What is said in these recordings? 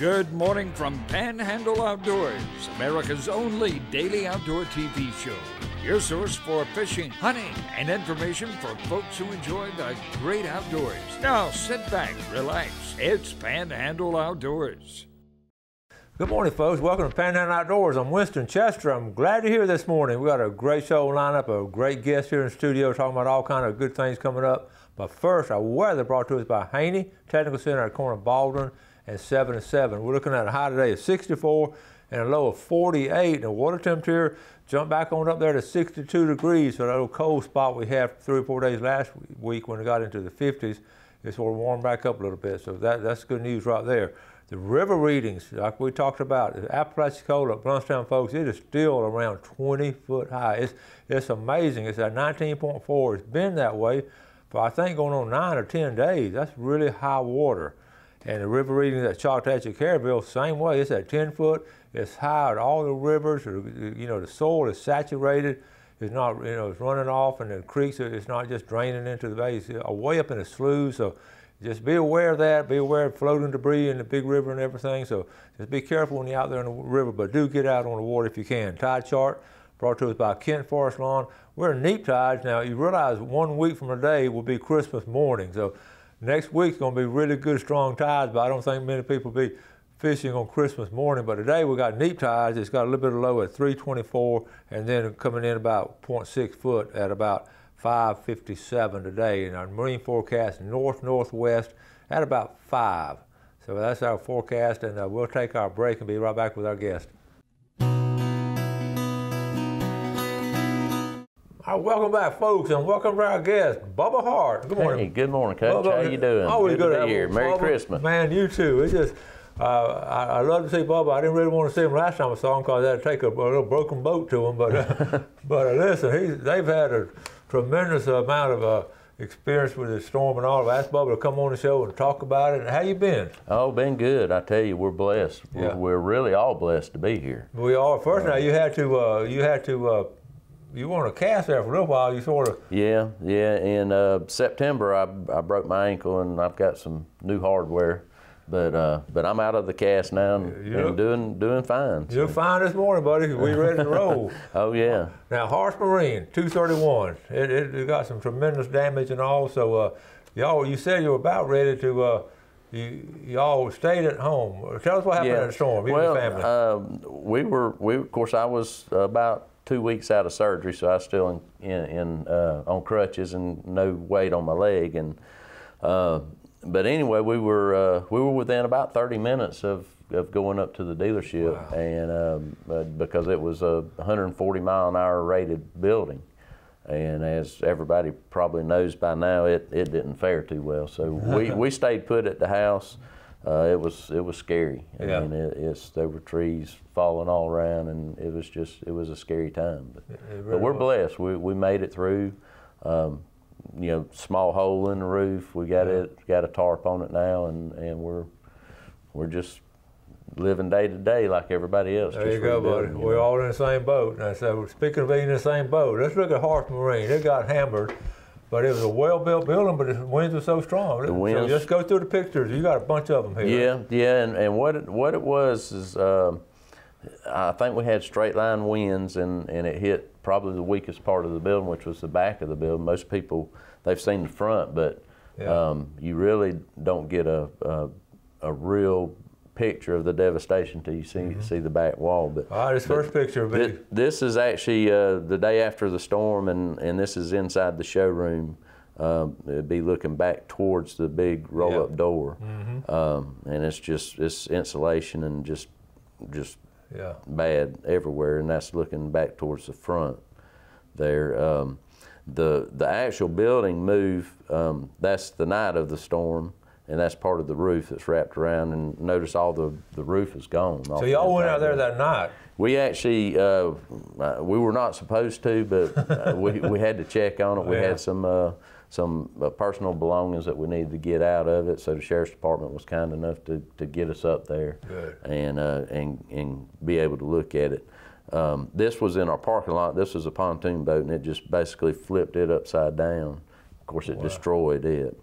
Good morning from Panhandle Outdoors, America's only daily outdoor TV show. Your source for fishing, hunting, and information for folks who enjoy the great outdoors. Now sit back, relax. It's Panhandle Outdoors. Good morning, folks. Welcome to Panhandle Outdoors. I'm Winston Chester. I'm glad you're here this morning. We got a great show lineup, a great guest here in the studio talking about all kind of good things coming up. But first, our weather brought to us by Haney Technical Center at the corner of Baldwin and 7 and 7. We're looking at a high today of 64 and a low of 48. And the water temperature jumped back on up there to 62 degrees. So that little cold spot we had 3 or 4 days last week when it got into the 50s, it's sort of warmed back up a little bit. So that's good news right there. The river readings, like we talked about, the Apalachicola, Blountstown, folks, it is still around 20 foot high. It's amazing. It's at 19.4. It's been that way for I think going on 9 or 10 days. That's really high water. And the river readings at Choctawhatchee, Caryville, same way. It's at 10 foot. It's high at all the rivers. You know, the soil is saturated. It's not, you know, it's running off, and the creeks, it's not just draining into the bay. It's way up in the sloughs. So just be aware of that. Be aware of floating debris in the big river and everything. So just be careful when you're out there in the river, but do get out on the water if you can. Tide chart brought to us by Kent Forest Lawn. We're in neap tides now. You realize 1 week from today will be Christmas morning. So next week's going to be really good, strong tides, but I don't think many people will be fishing on Christmas morning. But today we got neap tides. It's got a little bit of low at 324, and then coming in about 0.6 foot at about 557 today. And our marine forecast north-northwest at about 5. So that's our forecast, and we'll take our break and be right back with our guest. All right, welcome back, folks, and welcome to our guest, Bubba Hart. Good morning. Hey, good morning, Coach. Bubba, how you doing? Always good to be here. Merry Bubba, Christmas. Man, you too. It's just, I love to see Bubba. I didn't really want to see him last time I saw him because I had to take a little broken boat to him. But, listen, they've had a tremendous amount of experience with the storm and all. I've asked Bubba to come on the show and talk about it. How you been? Oh, been good. I tell you, we're blessed. Yeah. We're really all blessed to be here. We are. First, now you had to. You were on a cast there for a little while. You sort of. Yeah. In September, I broke my ankle, and I've got some new hardware. But I'm out of the cast now and doing fine. You're fine this morning, buddy. We ready to roll. Oh yeah. Now Harsh Marine 231. It got some tremendous damage and all. So y'all, you said you were about ready to. Y'all stayed at home. Tell us what happened in the storm. You and the family. We of course I was about 2 weeks out of surgery, so I was still on crutches and no weight on my leg, and but anyway, we were within about 30 minutes of going up to the dealership. Wow. And because it was a 140-mile-an-hour rated building, and as everybody probably knows by now, it didn't fare too well. So we stayed put at the house. It was scary. Yeah. I mean, there were trees falling all around, and it was a scary time. But we're blessed. We made it through. You know, small hole in the roof. We got a tarp on it now, and we're just living day to day like everybody else. There you go, buddy. We're all in the same boat. And so speaking of being in the same boat, let's look at Harsh Marine. It got hammered. But it was a well-built building, but the winds were so strong. The winds. So just go through the pictures. You got a bunch of them here. Yeah, and what it was is, I think we had straight line winds, and it hit probably the weakest part of the building, which was the back of the building. Most people, they've seen the front, but you really don't get a real picture of the devastation until you see the back wall. But all right, this first picture of it. This is actually the day after the storm, and this is inside the showroom. It'd be looking back towards the big roll-up door, and it's insulation and just bad everywhere, and that's looking back towards the front there. The actual building moved. That's the night of the storm. And that's part of the roof that's wrapped around, and notice all the roof is gone. So y'all went out there that night? We actually, we were not supposed to, but we had to check on it. We had some personal belongings that we needed to get out of it, so the Sheriff's Department was kind enough to get us up there. Good. And be able to look at it. This was in our parking lot. This was a pontoon boat, and it just basically flipped it upside down. Of course, it destroyed it.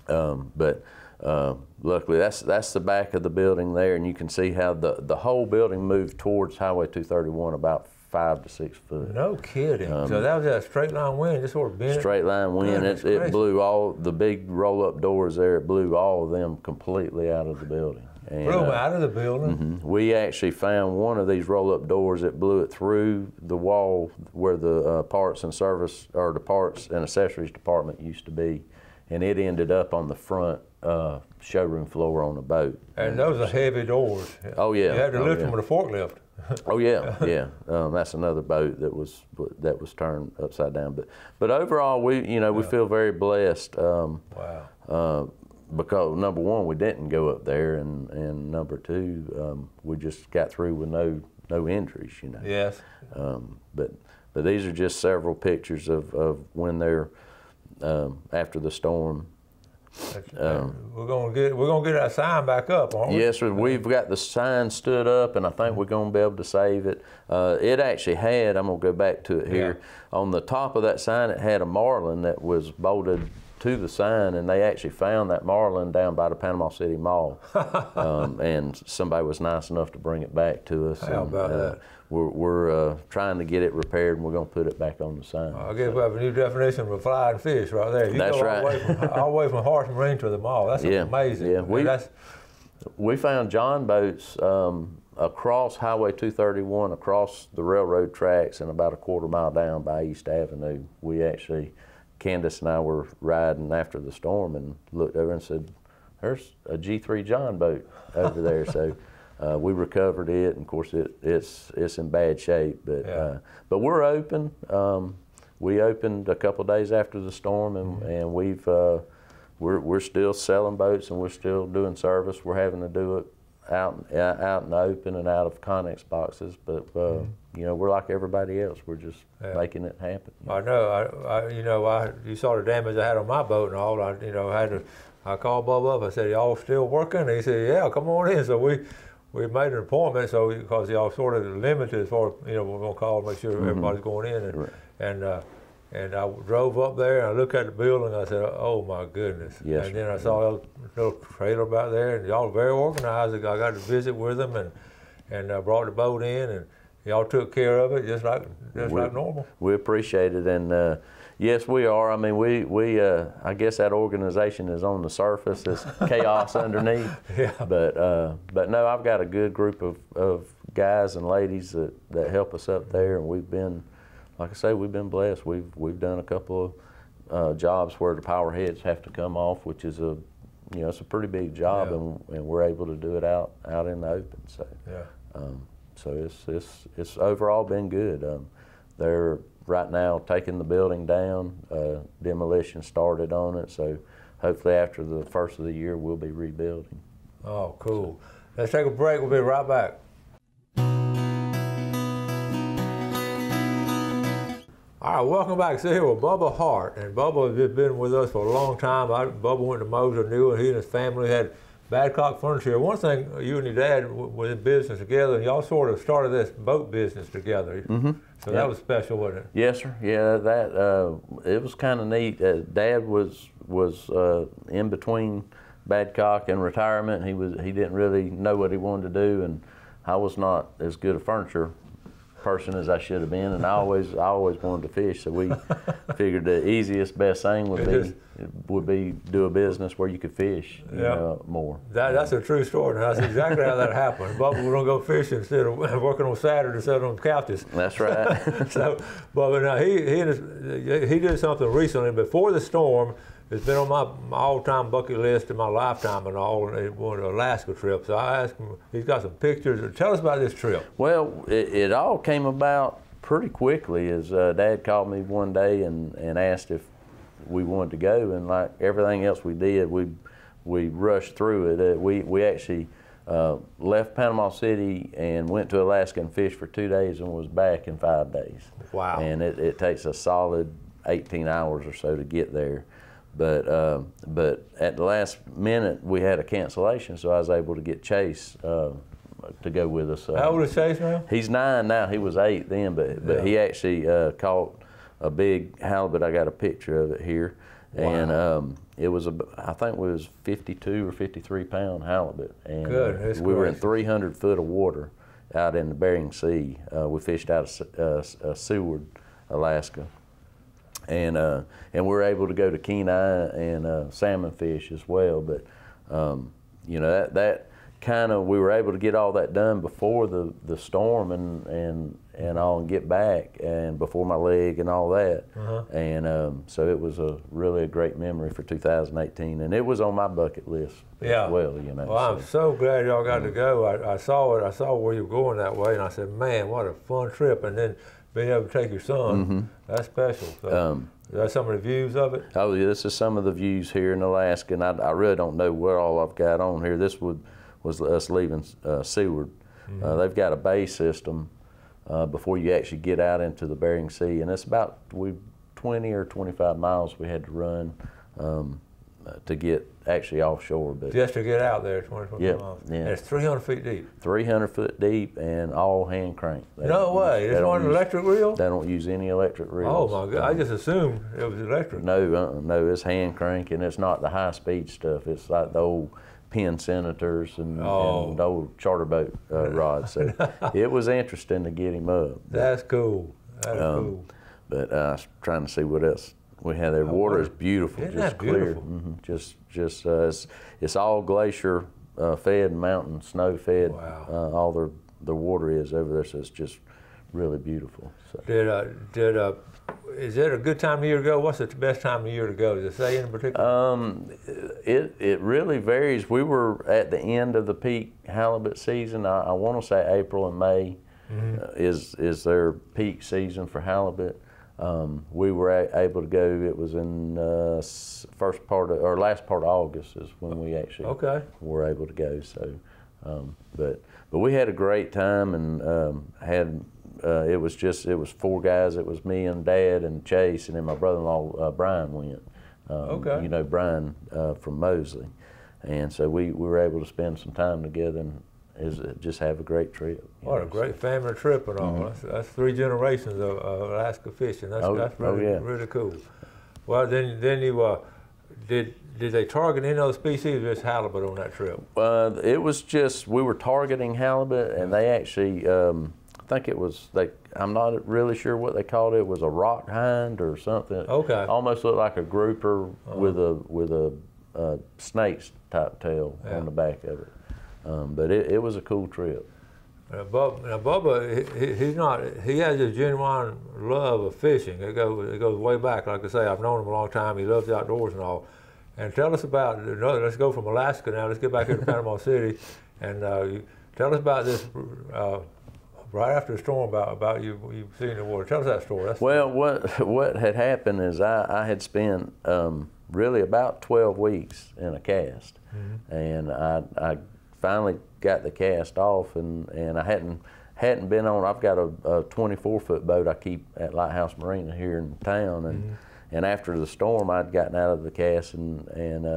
But luckily, that's the back of the building there, and you can see how the whole building moved towards Highway 231 about 5 to 6 foot. No kidding. So that was a straight line wind, just sort of bent. Straight line wind. It blew all the big roll-up doors there. It blew all of them completely out of the building. And, blew them out of the building. We actually found one of these roll-up doors that blew it through the wall where the parts and service, or the parts and accessories department used to be, and it ended up on the front showroom floor on a boat. And those are heavy doors. Oh yeah. You had to lift them with a forklift. Oh yeah, yeah. That's another boat that was turned upside down. But overall, we feel very blessed. Wow. Because number one, we didn't go up there, and number two, we just got through with no injuries. Yes. But these are just several pictures of when they're after the storm. We're gonna get our sign back up, aren't we? Yes, sir. We've got the sign stood up, and I think we're going to be able to save it. It actually had, I'm going to go back to it here, on the top of that sign it had a marlin that was bolted to the sign, and they actually found that marlin down by the Panama City Mall. And somebody was nice enough to bring it back to us. How about that? We're trying to get it repaired, and we're going to put it back on the sign. I guess we have a new definition of a flying fish right there. You That's go right. All the way from Harsh Marine to the mall. That's amazing. Yeah, we found John boats across Highway 231, across the railroad tracks, and about a quarter mile down by East Avenue. We actually, Candace and I were riding after the storm and looked over and said, "There's a G3 John boat over there." So we recovered it, and of course it's in bad shape. But we're open. We opened a couple of days after the storm, and we're still selling boats, and we're still doing service. We're having to do it out in the open and out of Connex boxes, but we're like everybody else. We're just making it happen. I know. You saw the damage I had on my boat and all. I called Bubba up. I said, "Y'all still working?" And he said, "Yeah, come on in." So we made an appointment, because y'all sort of limited as far as we're gonna call, make sure everybody's going in, and I drove up there and I looked at the building. And I said, "Oh my goodness!" Yes, and then I saw a little trailer back there, and y'all very organized. I got to visit with them and brought the boat in, and y'all took care of it just like normal. We appreciate it, and yes, we are. I mean, we I guess that organization is on the surface. It's chaos underneath. Yeah. But no, I've got a good group of guys and ladies that help us up there, and we've been, like I say, we've been blessed. We've done a couple of jobs where the power heads have to come off, which is it's a pretty big job, and we're able to do it out in the open. So so it's overall been good. They're right now taking the building down. Demolition started on it, so hopefully after the first of the year we'll be rebuilding. Oh, cool. Let's take a break. We'll be right back. All right, welcome back. So here with Bubba Hart, and Bubba has been with us for a long time. Bubba went to Moser, knew, and he and his family had Badcock Furniture. One thing, you and your dad were in business together, and y'all sort of started this boat business together. So that was special, wasn't it? Yes, sir. Yeah, it was kind of neat. Dad was in between Badcock and retirement. He didn't really know what he wanted to do, and I was not as good a furniture person as I should have been, and I always wanted to fish. So we figured the easiest, best thing would be do a business where you could fish more. That's a true story. That's exactly how that happened. Bubba, we're gonna go fishing instead of working on Saturday, sitting on couches. That's right. So, Bubba, now he did something recently before the storm. It's been on my all-time bucket list in my lifetime and all. It was an Alaska trip. So I asked him, he's got some pictures. Tell us about this trip. Well, it all came about pretty quickly as Dad called me one day and asked if we wanted to go. And like everything else we did, we rushed through it. We actually left Panama City and went to Alaska and fished for 2 days and was back in 5 days. Wow. And it takes a solid 18 hours or so to get there. But at the last minute, we had a cancellation, so I was able to get Chase to go with us. How old is Chase now? He's 9 now. He was 8 then, but he actually caught a big halibut. I got a picture of it here. Wow. I think it was 52 or 53 pound halibut, and we were in 300 foot of water out in the Bering Sea. We fished out of Seward, Alaska, and we were able to go to Kenai and salmon fish as well. But you know, that kind of, we were able to get all that done before the storm and all, and get back, and before my leg and all that. And so it was really a great memory for 2018, and it was on my bucket list as well. You know. Well, I'm so glad y'all got to go. I saw it. I saw where you were going that way, and I said, man, what a fun trip. And then being able to take your son, that's special. So, is that some of the views of it? Oh yeah, this is some of the views here in Alaska, and I really don't know what all I've got on here. This was us leaving Seward. They've got a bay system before you actually get out into the Bering Sea, and it's about 20 or 25 miles we had to run to get actually offshore. But just to get out there, 25 miles. Yeah. And it's 300 feet deep. 300 foot deep and all hand crank. No way. It's not an electric reel? They don't use any electric reels. Oh my God! I just assumed it was electric. No, no, it's hand crank, and it's not the high speed stuff. It's like the old Penn Senators and the old charter boat rods. So it was interesting to get him up. That's cool. That's cool. But I was trying to see what else we had there. Water is beautiful, Isn't just that clear. Beautiful? It's all glacier fed, mountain snow fed. Wow. All the water is over there, so it's just really beautiful. So. Is it a good time of year to go? What's the best time of year to go? Does it say in particular? It really varies. We were at the end of the peak halibut season. I want to say April and May is their peak season for halibut. We were able to go. It was in last part of August is when we actually were able to go. So, but we had a great time and had. It was 4 guys. It was me and Dad and Chase, and then my brother-in-law Brian went. You know Brian from Mosley, and so we were able to spend some time together and just have a great trip. What a great family trip and all. That's 3 generations of Alaska fishing. That's really cool. Well, then you did they target any other species or just halibut on that trip? It was just we were targeting halibut, and they actually. I think it was I'm not really sure what they called it. It was a rock hind or something. Okay. Almost looked like a grouper with a snake's type tail on the back of it. But it was a cool trip. Now Bubba, he has a genuine love of fishing. It goes way back. Like I say, I've known him a long time. He loves the outdoors and all. And tell us about, let's go from Alaska now. Let's get back here to Panama City, and tell us about this. Right after the storm, about you seeing the water. Tell us that story. What had happened is I had spent really about 12 weeks in a cast, and I finally got the cast off, and I hadn't been on. I've got a 24-foot boat I keep at Lighthouse Marina here in town, and after the storm, I'd gotten out of the cast and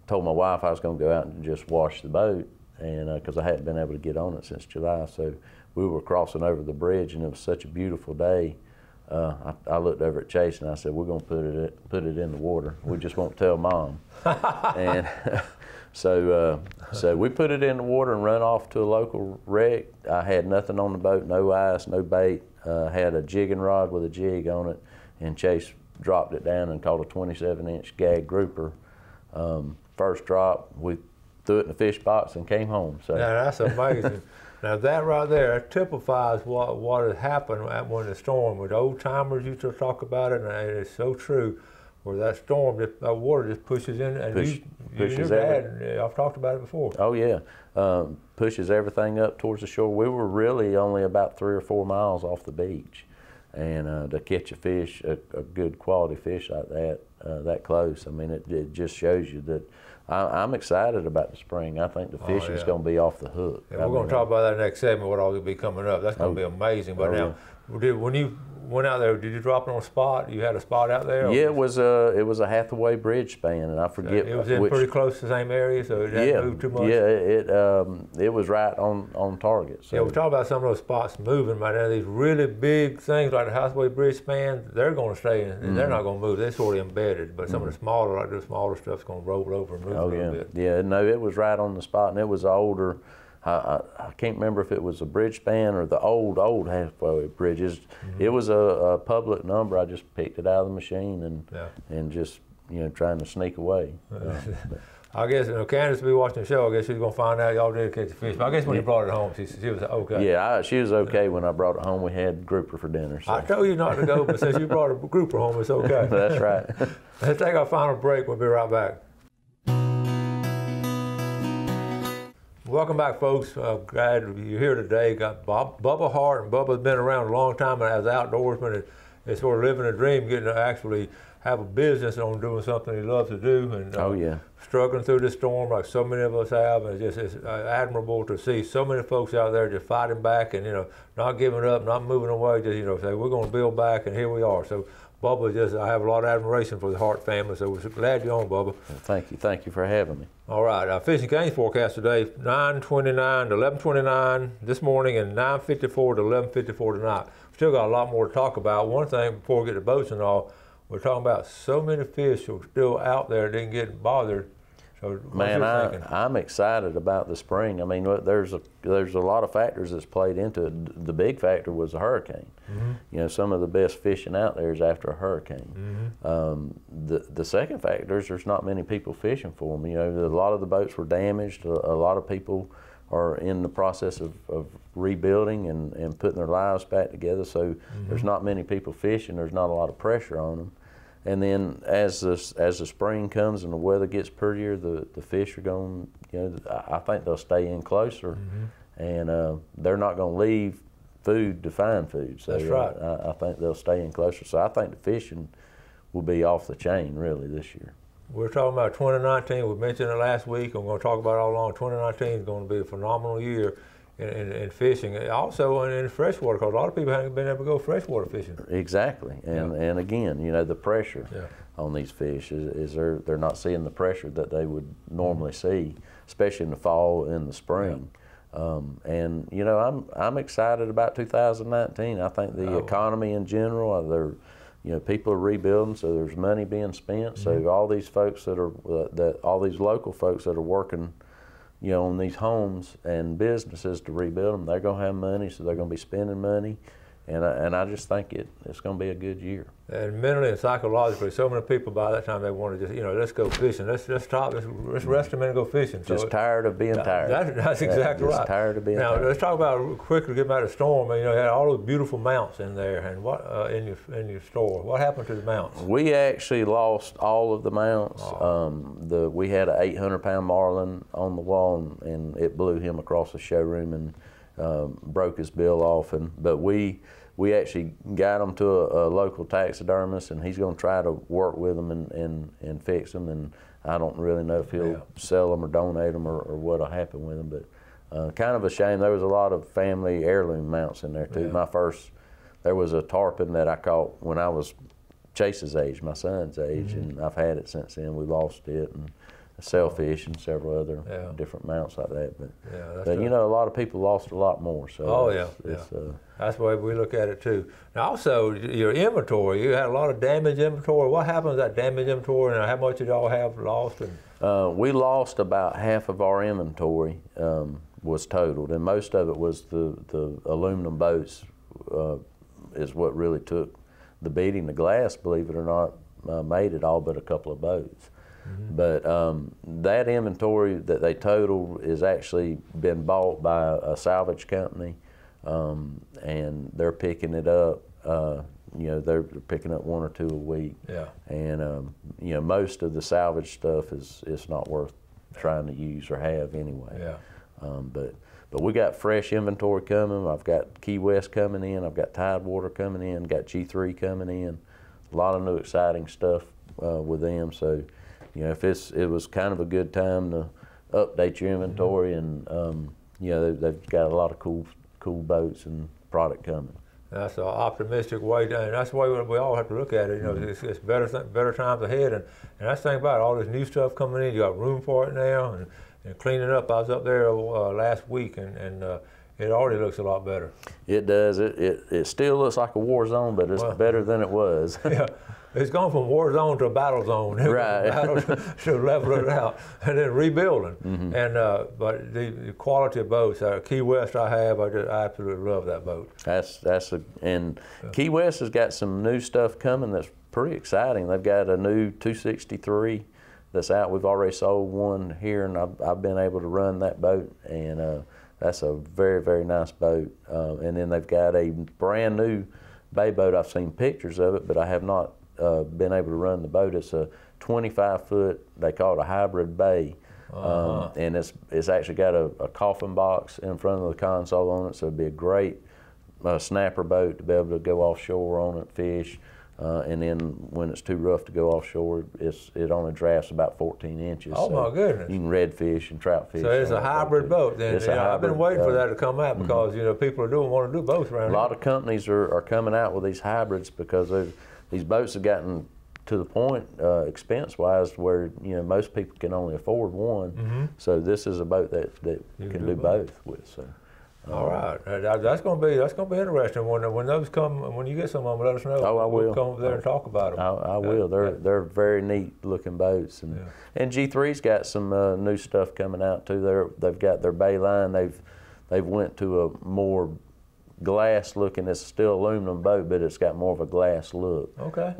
told my wife I was going to go out and just wash the boat, and because I hadn't been able to get on it since July, so. We were crossing over the bridge, and it was such a beautiful day. I looked over at Chase, and I said, "We're going to put it in the water. We just won't tell Mom." And so we put it in the water and run off to a local wreck. I had nothing on the boat, no ice, no bait. Had a jigging rod with a jig on it, and Chase dropped it down and caught a 27-inch gag grouper. First drop, we threw it in the fish box and came home. So now, that's amazing. Now that right there typifies what had happened when the storm. With old timers used to talk about it, and it's so true. Where that storm, that water just pushes in, and your dad, I've talked about it before. Oh yeah, pushes everything up towards the shore. We were really only about 3 or 4 miles off the beach, and to catch a fish, a good quality fish like that close. I mean, it just shows you that. I'm excited about the spring. I think the fishing's going to be off the hook. Yeah, we're going to talk about that next segment, what all will be coming up. That's going to be amazing. But now, when went out there, did you drop it on a spot? You had a spot out there? Yeah, it was a Hathaway bridge span, and I forget it was in pretty close to the same area, so it didn't move too much. Yeah, it was right on target. So. Yeah, we talk about some of those spots moving right now. These really big things like the Hathaway bridge span, they're going to stay, and they're not going to move. They're sort of embedded. But some of the smaller, like the smaller stuff's going to roll over and move a little bit. Yeah, no, it was right on the spot, and it was older. I can't remember if it was a bridge span or the old Hathaway bridges. It was a public number. I just picked it out of the machine and just trying to sneak away. I guess Candace will be watching the show. I guess she's gonna find out y'all did catch the fish. But I guess when you brought it home, she was okay. Yeah, she was okay when I brought it home. We had grouper for dinner. So. I told you not to go, but since you brought a grouper home, it's okay. That's right. Let's take our final break. We'll be right back. Welcome back, folks. Glad you're here today. Got Bubba Hart, and Bubba's been around a long time as an outdoorsman. It's sort of living a dream, getting to actually have a business on doing something he loves to do. And struggling through this storm like so many of us have. And it's admirable to see so many folks out there just fighting back and not giving up, not moving away. Just say we're going to build back, and here we are. So Bubba, I have a lot of admiration for the Hart family. So we're glad you're on, Bubba. Well, thank you for having me. All right, fishing game forecast today: 9:29 to 11:29 this morning, and 9:54 to 11:54 tonight. Still got a lot more to talk about. One thing before we get to boats and all, we're talking about so many fish are still out there, didn't get bothered. So man, I'm excited about the spring. I mean, there's a lot of factors that's played into it. The big factor was a hurricane. Some of the best fishing out there is after a hurricane. The second factor is there's not many people fishing for them. A lot of the boats were damaged. A lot of people are in the process of rebuilding and putting their lives back together. So there's not many people fishing. There's not a lot of pressure on them. And then as the spring comes and the weather gets prettier, the fish are going. I think they'll stay in closer, and they're not going to leave food to find food. So that's right. I think they'll stay in closer. So I think the fishing will be off the chain really this year. We're talking about 2019. We mentioned it last week. I'm going to talk about it all along. 2019 is going to be a phenomenal year in fishing. Also in freshwater, because a lot of people haven't been able to go freshwater fishing. Exactly. And again, the pressure on these fish is they're not seeing the pressure that they would normally see, especially in the fall and the spring. And I'm excited about 2019. I think the economy in general, people are rebuilding, so there's money being spent. So all these folks all these local folks that are working, on these homes and businesses to rebuild them, they're going to have money, so they're going to be spending money. And I just think it's going to be a good year. And mentally and psychologically, so many people by that time they want to just, let's go fishing. Let's stop. Let's rest a minute and go fishing. Just tired of being tired. That's exactly right. Just tired of being tired. Now let's talk about quickly. Get back to the storm. You had all those beautiful mounts in there, and what in your store? What happened to the mounts? We actually lost all of the mounts. We had an 800-pound marlin on the wall, and it blew him across the showroom and broke his bill off. But we actually got them to a local taxidermist, and he's going to try to work with them and fix them. And I don't really know if he'll sell them or donate them or what'll happen with them. But kind of a shame. There was a lot of family heirloom mounts in there too. There was a tarpon that I caught when I was Chase's age, my son's age, and I've had it since then. We lost it, and a sailfish and several other different mounts like that. But a lot of people lost a lot more. So that's the way we look at it too. Now also your inventory, you had a lot of damaged inventory. What happened to that damaged inventory, and how much did y'all have lost? We lost about half of our inventory was totaled, and most of it was the aluminum boats is what really took the beating. The glass, believe it or not, made it all but a couple of boats. But that inventory that they totaled is actually been bought by a salvage company, and they're picking it up. They're picking up one or two a week. And most of the salvage stuff is not worth trying to use or have anyway. But we got fresh inventory coming. I've got Key West coming in. I've got Tidewater coming in. Got G3 coming in. A lot of new exciting stuff with them. So. If it was kind of a good time to update your inventory, and they've got a lot of cool boats and product coming. That's an optimistic way, and that's the way we all have to look at it. You know, it's better times ahead, and that's the thing about it, all this new stuff coming in. You got room for it now, and cleaning up. I was up there last week, and it already looks a lot better. It does. It still looks like a war zone, but it's better than it was. Yeah. It's gone from war zone to a battle zone. Right. Battle to level it out, and then rebuilding. And but the quality of boats, Key West, I absolutely love that boat. Key West has got some new stuff coming that's pretty exciting. They've got a new 263 that's out. We've already sold one here, and I've been able to run that boat, and that's a very, very nice boat. And then they've got a brand new bay boat. I've seen pictures of it, but I have not been able to run the boat. It's a 25-foot, they call it a hybrid bay. And it's actually got a coffin box in front of the console on it, so it'd be a great snapper boat to be able to go offshore on it, fish. And then when it's too rough to go offshore, it only drafts about 14 inches. Oh, so my goodness. You can redfish and trout fish. So it's a hybrid boat then. I've been waiting for that to come out because you know people want to do both around here. A lot of companies are coming out with these hybrids because these boats have gotten to the point expense-wise where most people can only afford one. So this is a boat that can do both with. So. All right, that's going to be interesting when those come. When you get some of them, let us know. Oh, I will. We'll come over there and talk about them. I will. They're very neat looking boats, and G3's got some new stuff coming out too. They've got their bay line. They've went to a more glass looking. It's still aluminum boat, but it's got more of a glass look. Okay.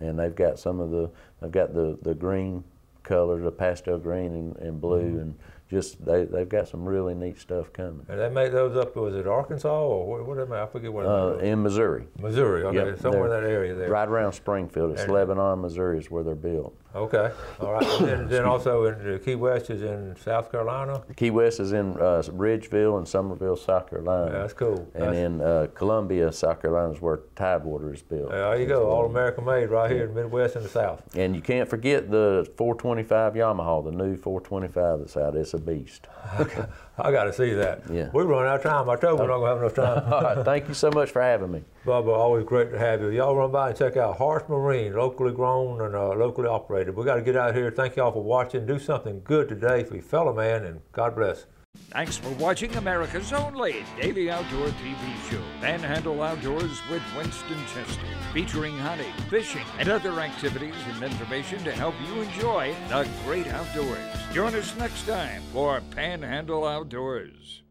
And they've got the green color, the pastel green and blue, and just they've got some really neat stuff coming. And they make those up, was it Arkansas or what did they make? I forget what in Missouri. Missouri, okay, yep, somewhere in that area there. Right around Springfield. It's Lebanon, Missouri is where they're built. Okay, all right. And then also in Key West is in South Carolina? Key West is in Ridgeville and Summerville, South Carolina. Yeah, that's cool. And in Columbia, South Carolina is where Tidewater is built. There you go, all American made right here in the Midwest and the South. And you can't forget the 425 Yamaha, the new 425 that's out. It's a beast. I got to see that. Yeah. We run out of time. I told you we're not going to have enough time. All right, thank you so much for having me. Bubba, always great to have you. Y'all run by and check out Harsh Marine, locally grown and locally operated. We got to get out here. Thank y'all for watching. Do something good today for your fellow man, and God bless. Thanks for watching America's only daily outdoor TV show, Panhandle Outdoors with Winston Chester, featuring hunting, fishing, and other activities and information to help you enjoy the great outdoors. Join us next time for Panhandle Outdoors.